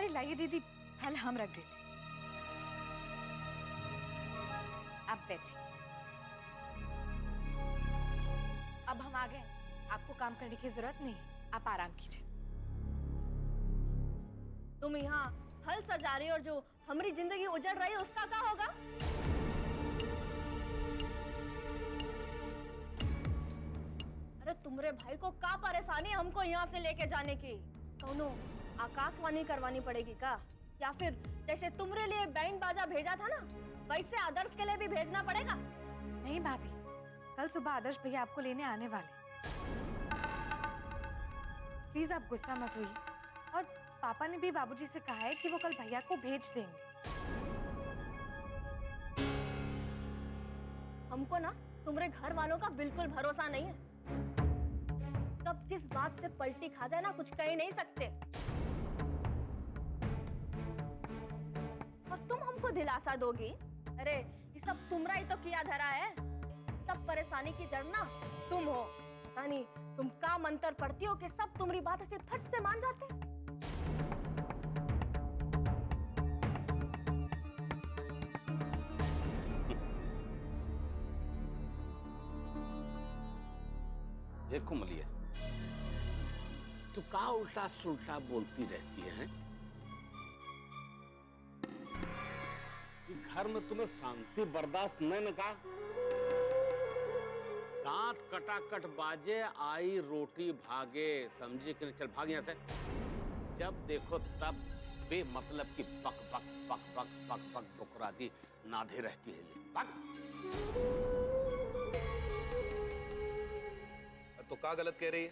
अरे लाइए दीदी, फल हम रख देते। आप बैठिए। अब हम आ गए, आपको काम करने की जरूरत नहीं है, आप आराम कीजिए। तुम यहाँ फल सजा रही और जो हमारी जिंदगी उजड़ रही है उसका क्या होगा? अरे तुम्हारे भाई को क्या परेशानी हमको यहाँ से लेके जाने की? दोनों आकाशवाणी करवानी पड़ेगी का? या फिर जैसे तुम्हारे लिए बैंड बाजा भेजा था ना, वैसे आदर्श के लिए भी भेजना पड़ेगा? नहीं भाभी, कल सुबह आदर्श भैया आपको लेने आने वाले। प्लीज आप गुस्सा मत होइए, और पापा ने भी बाबूजी से कहा है कि वो कल भैया को भेज देंगे। हमको ना तुम्हारे घर वालों का बिल्कुल भरोसा नहीं है। कब किस बात से पलटी खा जाए ना, कुछ कह ही नहीं सकते। और तुम हमको दिलासा दोगी? अरे ये सब तुम्हारा ही तो किया धरा है। सब परेशानी की जड़ ना तुम हो। पता नहीं तुम का मंत्र पढ़ती हो कि सब तुम्हारी बात ऐसे फट से मान जाते हैं। ये कुमलिया, तू का उल्टा सुल्टा बोलती रहती है? घर में तुम्हें शांति बर्दाश्त नहीं न का? दांत कटाकट बाजे, आई रोटी भागे, समझी कि नहीं? चल भाग यहाँ से। जब देखो तब बेमतलब की बक बक बक बक बक बक बकराती नाधे रहती है। ये भाग। तो क्या गलत कह रही है?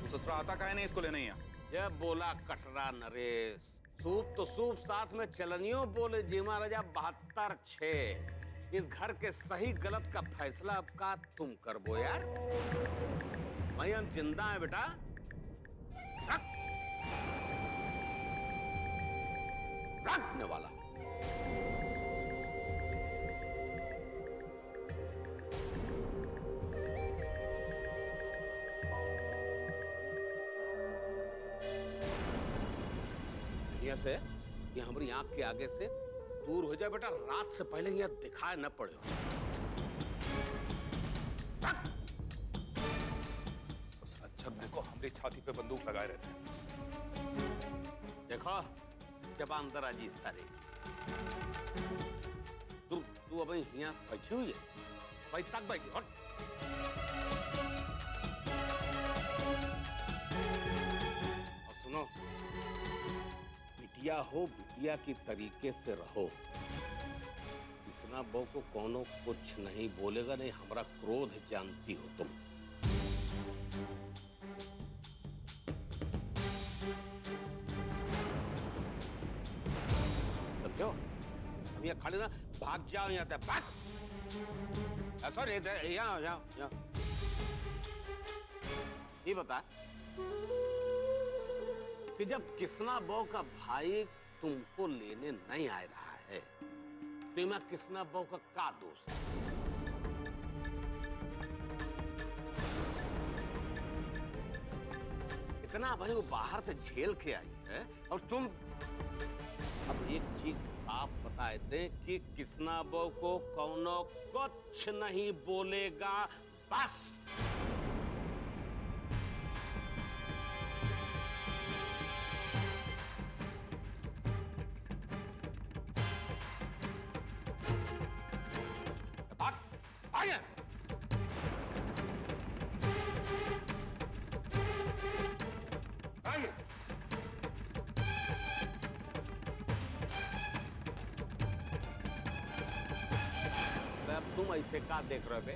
तू ससुरा आता काहे नहीं इसको लेने यहाँ? जब बोला कटरा नरेश, सूप तो सूप, साथ में चलनियों बोले जी महाराजा 72-6। इस घर के सही गलत का फैसला अब का तुम कर बो यार। भाई हम जिंदा है बेटा। रखने वाला से ये हमारी आंख के आगे से दूर हो जाए बेटा, रात से पहले यहाँ दिखाए न पड़े। जब देखो हमारी छाती पे बंदूक लगाए रहते हैं। देखो जबान दराजी सारे। तू अब यहाँ बैठी हुई है, भाई तक बैठी। और सुनो, बिटिया हो, बिटिया की तरीके से रहो। किसना बहू को कोनो कुछ नहीं बोलेगा, नहीं हमारा क्रोध जानती हो तुम। समझो? अब यहाँ खड़े ना, भाग जाओ यहाँ से, भाग। सॉरी, यहाँ यहाँ। ये बता कि जब किसना बहू का भाई तुमको लेने नहीं आ रहा है, तो मैं किसना बहू का दोष है? इतना भाई वो बाहर से झेल के आई है, और तुम। अब एक चीज साफ बता दे कि किसना बहू को कौनो कुछ नहीं बोलेगा, बस। अब तुम ऐसे का देख रहे हो बे?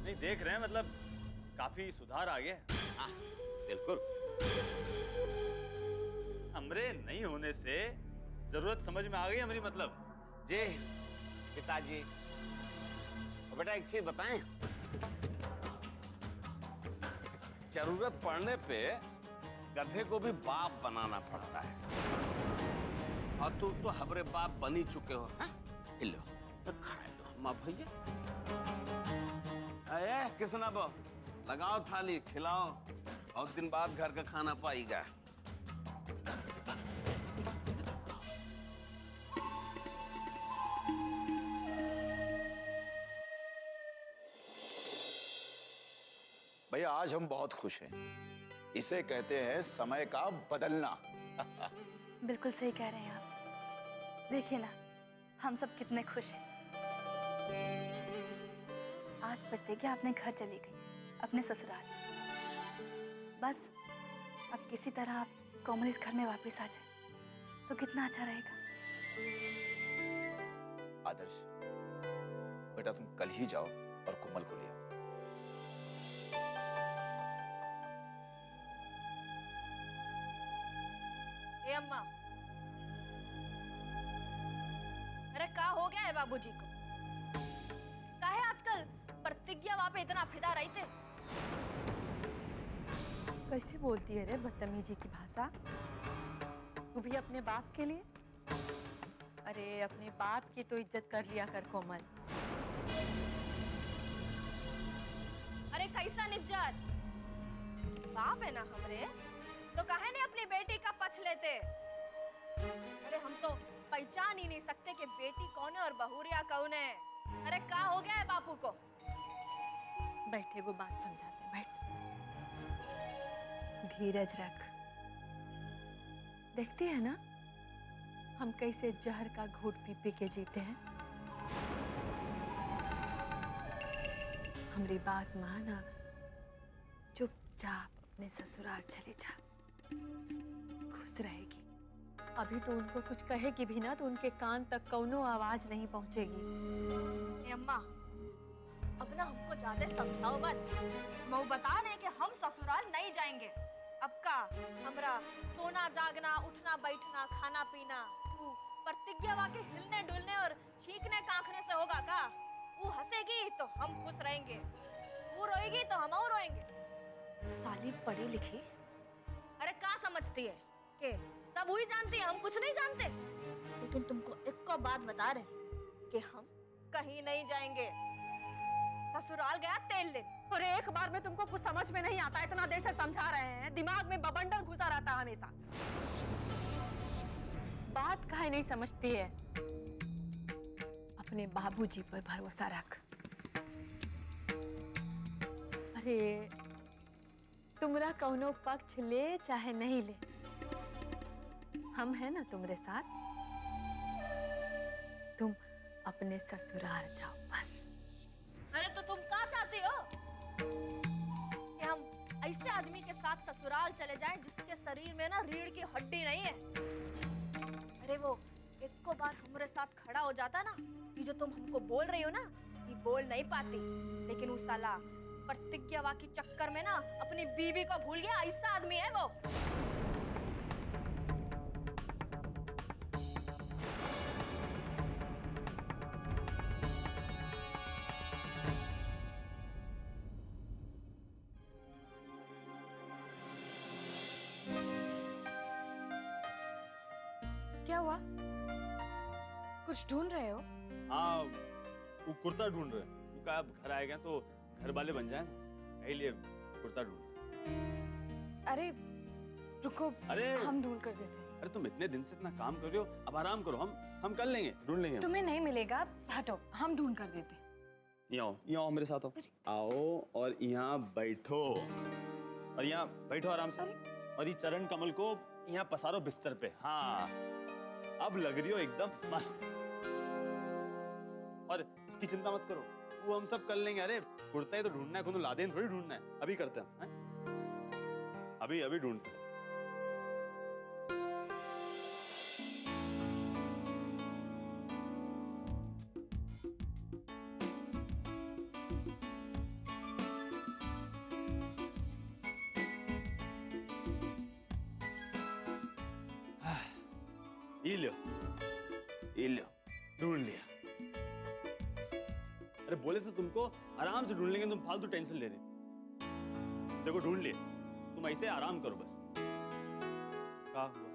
नहीं देख रहे हैं, मतलब काफी सुधार आ गया। हाँ, बिल्कुल। हमरे नहीं होने से जरूरत समझ में आ गई हमारी, मतलब। जी पिताजी, बेटा एक चीज बताएं, जरूरत पड़ने पे गधे को भी बाप बनाना पड़ता है, और तुम तो हमारे बाप बनी चुके हो। हैं? लो तो खा लो माँ भैया। अरे किसना बो, लगाओ थाली, खिलाओ। बहुत दिन बाद घर का खाना पाएगा। भैया आज हम बहुत खुश हैं। इसे कहते हैं समय का बदलना। बिल्कुल सही कह रहे हैं आप। देखिए ना, हम सब कितने खुश हैं। आज प्रतिज्ञा अपने घर चली गई, अपने ससुराल। बस अब किसी तरह कोमल इस घर में वापस आ जाए तो कितना अच्छा रहेगा। आदर्श बेटा तुम कल ही जाओ और कोमल को ले आओ। ए अम्मा, अरे क्या हो गया है बाबूजी को? काहे आजकल प्रतिज्ञा वहां पे इतना फिदा रही थे? कैसे बोलती है रे बदतमीजी की भाषा? तू भी अपने बाप के लिए? अरे अपने बाप की तो इज्जत कर लिया कर कोमल। अरे कैसा इज्जत? बाप है ना हमरे, तो काहे ने अपनी बेटी का पक्ष लेते? अरे हम तो पहचान ही नहीं सकते कि बेटी कौन है और बहुरिया कौन है। अरे क्या हो गया है बापू को? बैठे वो बात समझाते हैं, बैठ। धीरज रख। देखती है ना हम कैसे जहर का घूंट पी पी के जीते हैं। हमारी बात माना, चुपचाप अपने ससुराल चली जा, खुश रहेगी। अभी तो उनको कुछ कहेगी भी ना तो उनके कान तक कौनो आवाज नहीं पहुंचेगी। ए अम्मा, अब ना हमको ज्यादा समझाओ मत। मैं बता रहे कि हम ससुराल नहीं जाएंगे। अब का हमरा सोना जागना, उठना बैठना, खाना पीना वो प्रतिज्ञा वाके हिलने डुलने और छींकने कांखने से होगा का? वो हंसेगी तो हम खुश रहेंगे, वो रोएगी तो हम और रोएंगे। साली पढ़ी लिखी। अरे क्या समझती है कि सब वही जानती है, हम कुछ नहीं जानते? लेकिन तुमको एक को बात बता रहे कि हम कहीं नहीं जाएंगे। ससुराल गया तेल ले। और एक बार में तुमको कुछ समझ में नहीं आता, इतना देर से समझा रहे हैं, दिमाग में बबंडर घुसा रहता है हमेशा। बात काहे नहीं समझती है? अपने बाबूजी पर भरोसा रख। अरे तुमरा कौनो पक्ष ले चाहे नहीं ले, हम हैं ना तुम्हारे साथ। तुम अपने ससुराल जाओ बस। अरे तो तुम क्या चाहती हो कि हम ऐसे आदमी के साथ ससुराल चले जाएं जिसके शरीर में ना रीढ़ की हड्डी नहीं है? अरे वो एक को बार हमारे साथ खड़ा हो जाता ना, ये जो तुम हमको बोल रही हो ना, ये बोल नहीं पाती। लेकिन वो साला प्रतिज्ञा के चक्कर में ना अपनी बीवी को भूल गया, ऐसा आदमी है वो। क्या हुआ? कुछ ढूंढ रहे हो? हाँ, वो कुर्ता ढूंढ रहे हैं। वो कहा अब घर आएगा तो घर वाले बन जाए ना, यही लिए कुर्ता ढूंढ। अरे रुको, अरे हम ढूंढ कर देते हैं। अरे तुम इतने दिन से इतना काम कर रहे हो, अब आराम करो, हम कर लेंगे, ढूंढ लेंगे। तुम्हें नहीं मिलेगा, हटो, हम ढूंढ कर देते हैं। यहाँ आओ मेरे साथ आओ और यहाँ बैठो, और यहाँ बैठो आराम से। और ये चरण कमल को यहाँ पसारो बिस्तर पे। हाँ, अब लग रही हो एकदम मस्त। और उसकी चिंता मत करो, वो हम सब कर लेंगे। अरे कुर्ता ही तो ढूंढना है, कोनो लादेन थोड़ी ढूंढना है। अभी करते हैं, अभी ढूंढते हैं। ये लो, ढूंढ लिया। अरे बोले तो तुमको आराम से ढूंढ लेंगे, तुम फालतू टेंशन ले रहे। देखो ढूंढ लिए, तुम ऐसे आराम करो बस। क्या हुआ?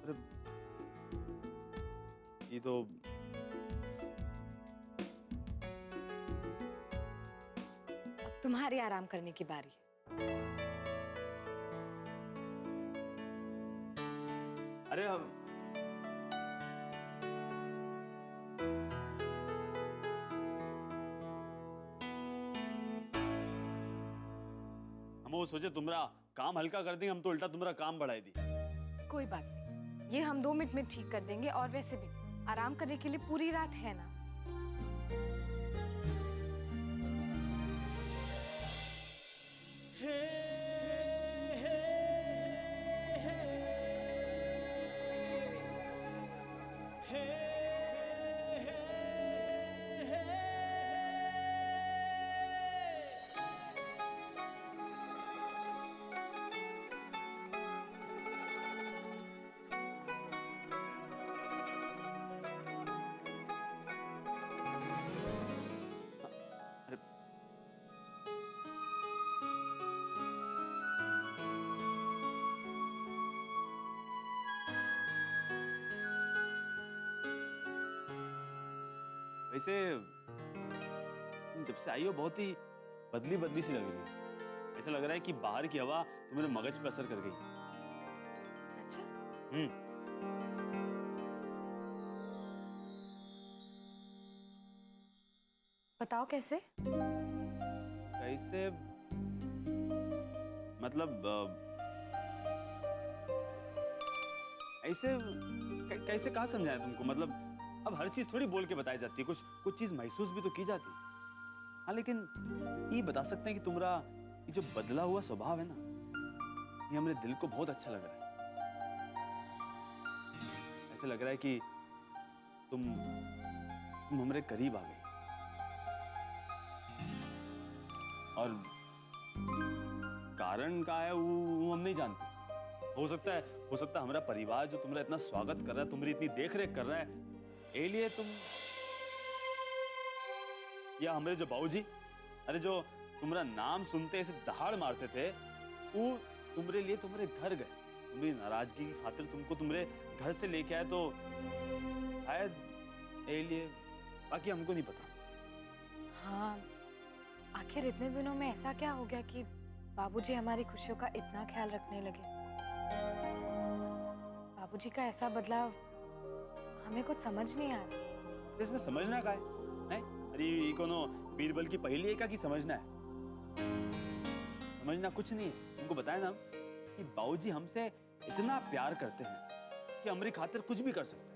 अरे ये तो तुम्हारी आराम करने की बारी है। अरे हम वो सोचे तुम्हारा काम हल्का कर देंगे, हम तो उल्टा तुम्हारा काम बढ़ाई दी। कोई बात नहीं, ये हम 2 मिनट में ठीक कर देंगे। और वैसे भी आराम करने के लिए पूरी रात है ना। वैसे तुम जब से आई हो बहुत ही बदली बदली सी लग रही हो। ऐसा लग रहा है कि बाहर की हवा तुम्हारे मगज पे असर कर गई। अच्छा, बताओ कैसे? कैसे मतलब ऐसे कैसे कहा समझाया तुमको? मतलब अब हर चीज थोड़ी बोल के बताई जाती है, कुछ चीज महसूस भी तो की जाती है। हाँ, लेकिन ये बता सकते हैं कि तुम्हारा ये जो बदला हुआ स्वभाव है ना, ये हमारे दिल को बहुत अच्छा लग रहा है। ऐसा लग रहा है कि तुम हमारे करीब आ गई। और कारण क्या है वो हम नहीं जानते। हो सकता है हमारा परिवार जो तुम्हारा इतना स्वागत कर रहा है, तुम्हारी इतनी देख रेख कर रहा है, ए लिए तुम, या हमारे जो बाबूजी, अरे जो तुम्हारा नाम सुनते ऐसे दहाड़ मारते थे, वो तुम्हारे लिए तुम्हारे घर गए, तुम्हारी नाराजगी की खातिर तुमको तुम्हारे घर से लेके आए, तो शायद ए लिए, बाकी हमको नहीं पता। हाँ, आखिर इतने दिनों में ऐसा क्या हो गया कि बाबूजी हमारी खुशियों का इतना ख्याल रखने लगे? बाबूजी का ऐसा बदलाव हमें कुछ समझ नहीं आ रहा। इसमें समझना क्या है? अरे ये कोनो बीरबल की पहेली है क्या कि समझना है? समझना कुछ नहीं है। तुमको बताया ना कि बाबूजी हमसे इतना प्यार करते हैं कि हमारी खातिर कुछ भी कर सकते हैं।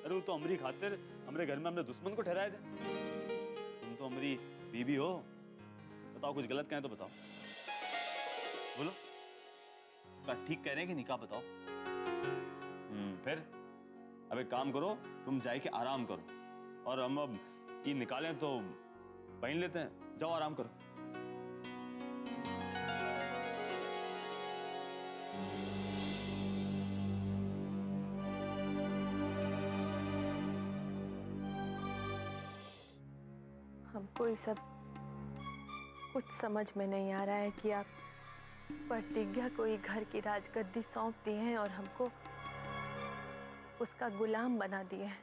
अरे वो तो हमारी खातिर हमारे घर में हमने दुश्मन को ठहराए थे। तुम तो हमारी बीबी हो, बताओ कुछ गलत कहें तो बताओ, बोलो क्या ठीक कह रहे हैं कि नहीं, क्या बताओ? फिर अब एक काम करो, तुम जाए के आराम करो, और हम अब ये निकालें तो पहन लेते हैं। जाओ आराम करो। हमको ये सब कुछ समझ में नहीं आ रहा है कि आप प्रतिज्ञा को ये घर की राजगद्दी सौंप दी है और हमको उसका गुलाम बना दिए हैं।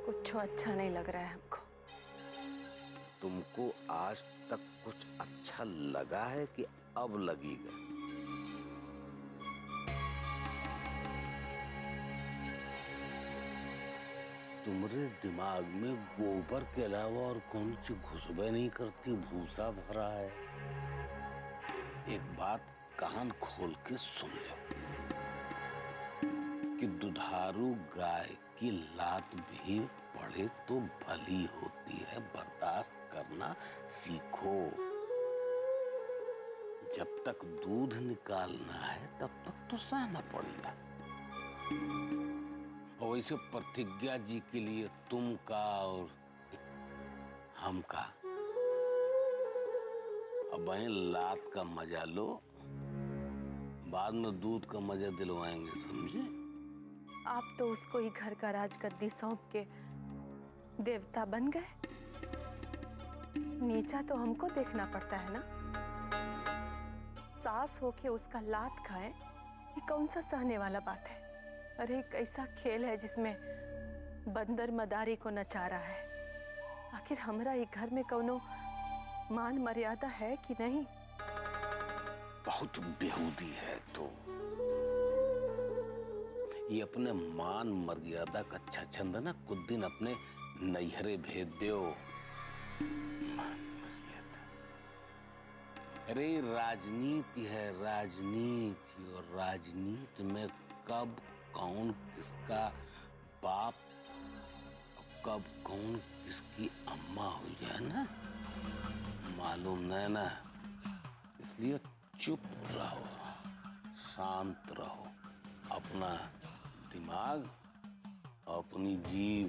कुछ अच्छा नहीं लग रहा है हमको। तुमको आज तक कुछ अच्छा लगा है कि अब लगेगा? तुम्हारे दिमाग में गोबर के अलावा और कौन सी घुसबे नहीं करती, भूसा भरा है। एक बात कान खोल के सुन लो कि दुधारू गाय की लात भी पड़े तो भली होती है। बर्दाश्त करना सीखो। जब तक दूध निकालना है तब तक तो सहना पड़ेगा। और वैसे प्रतिज्ञा जी के लिए तुम का और हम का, अब लात का मजा लो, बाद में दूध का मजा दिलवाएंगे, समझे? आप तो उसको ही घर का राजगद्दी सौंप के देवता बन गए। नीचा तो हमको देखना पड़ता है ना। सास होके उसका लात खाए, ये कौन सा सहने वाला बात है? अरे एक ऐसा खेल है जिसमें बंदर मदारी को नचा रहा है। आखिर हमरा एक घर में कौनो मान मर्यादा है कि नहीं? बहुत बेहूदी है तो ये अपने मान मर्यादा का अच्छा छंद ना कुछ दिन अपने नैहरे भेज दो। अरे राजनीति है राजनीति, और राजनीति में कब कौन किसका बाप, कब कौन किसकी अम्मा हो जाए ना मालूम नहीं ना, इसलिए चुप रहो, शांत रहो, अपना दिमाग अपनी जीभ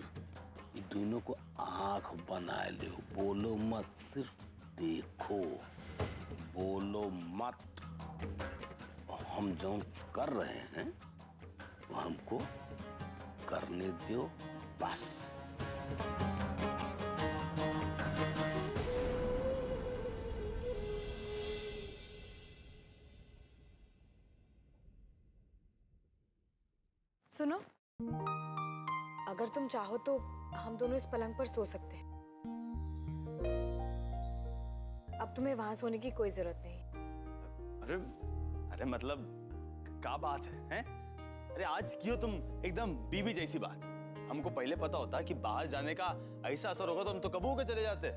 ये दोनों को आंख बना लो, बोलो मत, सिर्फ देखो, बोलो मत। हम जो कर रहे हैं वो हमको करने दो बस। सुनो, अगर तुम चाहो तो हम दोनों इस पलंग पर सो सकते हैं। अब तुम्हें वहां सोने की कोई जरूरत नहीं। अरे अरे मतलब क्या बात है, हैं? अरे आज क्यों तुम एकदम बीवी जैसी बात। हमको पहले पता होता कि बाहर जाने का ऐसा असर होगा तो हम तो कबू के चले जाते।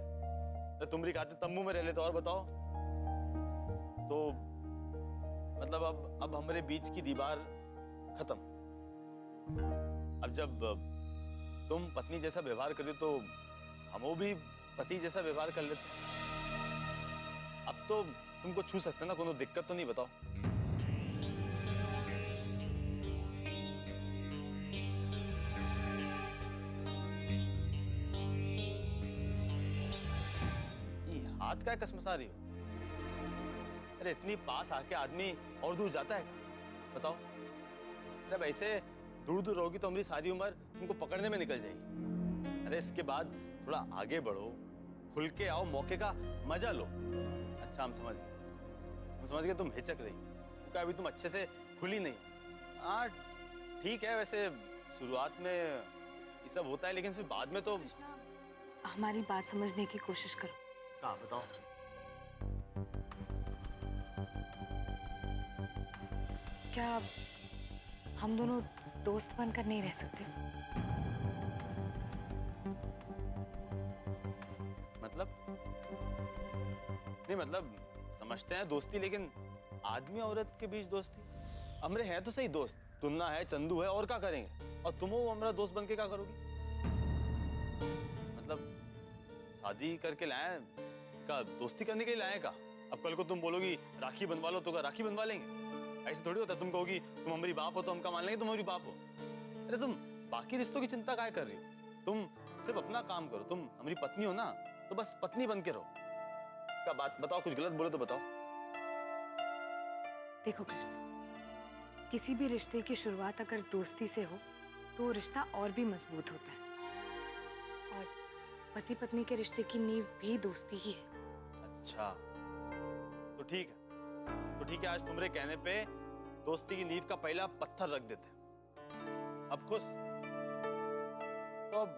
तो तुम भी कहते तंबू में रह लेते। और बताओ तो मतलब अब हमारे बीच की दीवार खत्म। अब जब तुम पत्नी जैसा व्यवहार करे तो हम भी पति जैसा व्यवहार कर लेते। अब तो तुमको छू सकते ना, कोनो दिक्कत तो नहीं। बताओ ये हाथ का कसमसा रही हो? अरे इतनी पास आके आदमी और दूर जाता है क्या? बताओ। जब ऐसे दूर दूर रहोगी तो हमारी सारी उम्र तुमको पकड़ने में निकल जाएगी। अरे इसके बाद थोड़ा आगे बढ़ो, खुल के आओ, मौके का मजा लो। अच्छा हम समझ गए तुम हिचक रही क्योंकि अभी तुम अच्छे से खुली नहीं। हाँ ठीक है, वैसे शुरुआत में ये सब होता है लेकिन फिर बाद में तो। कृष्णा, हमारी बात समझने की कोशिश करो। कहाँ बताओ। क्या हम दोनों दोस्त बनकर नहीं रह सकते? मतलब नहीं, मतलब समझते हैं दोस्ती, लेकिन आदमी औरत के बीच दोस्ती। हमरे हैं तो सही दोस्त, तुन्ना है, चंदू है, और क्या करेंगे? और तुम वो हमारा दोस्त बनके क्या करोगी? मतलब शादी करके लाए का दोस्ती करने के लिए लाए का? अब कल को तुम बोलोगी राखी बनवा लो तो क्या राखी बनवा लेंगे? ऐसे थोड़ी होता है। तुम कहोगी तुम हमारी बाप हो तो हम क्या मान लेंगे तुम हमारी बाप हो? अरे तुम बाकी रिश्तों की चिंता काय कर रही हो? तुम सिर्फ अपना काम करो। तुम हमारी पत्नी हो ना, तो बस पत्नी बन के रहो। क्या बात बताओ, कुछ गलत बोले तो बताओ। देखो कृष्ण, किसी भी रिश्ते की शुरुआत अगर दोस्ती से हो तो वो रिश्ता और भी मजबूत होता है, और पति पत्नी के रिश्ते की नींव भी दोस्ती ही है। अच्छा तो ठीक है, आज तुम्हारे कहने पे दोस्ती की नींव का पहला पत्थर रख देते। अब खुश? तो अब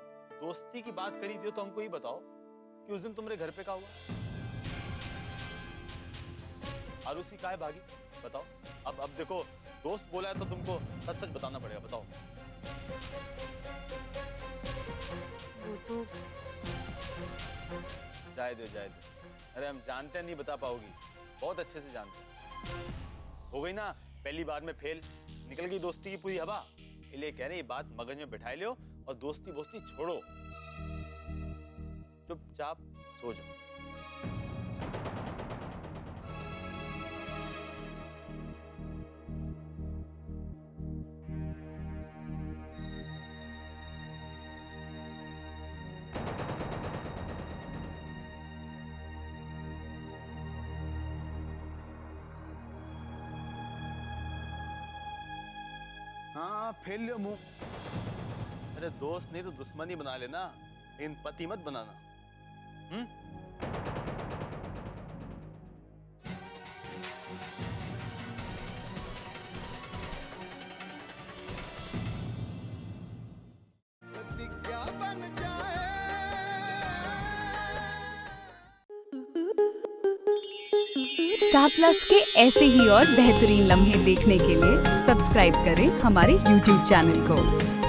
दोस्ती की बात करी थी तो हमको ये बताओ कि उस दिन तुम्हारे घर पे क्या हुआ? आरुषि काहे भागी? बताओ। अब देखो दोस्त बोला है तो तुमको सच सच बताना पड़ेगा। बताओ। वो तो जाए दो। अरे हम जानते हैं नहीं बता पाओगी, बहुत अच्छे से जानते हैं। हो गई ना पहली बार में फेल, निकल गई दोस्ती की पूरी हवा। इसलिए कह रहे ये बात मगज में बिठा लो और दोस्ती बोस्ती छोड़ो, चुपचाप सो जाओ। हाँ फेल लो मुंह। अरे दोस्त नहीं तो दुश्मनी बना लेना, लेकिन पति मत बनाना। प्रतिज्ञा बन जाए स्टार प्लस के ऐसे ही और बेहतरीन लम्हे देखने के लिए सब्सक्राइब करें हमारे YouTube चैनल को।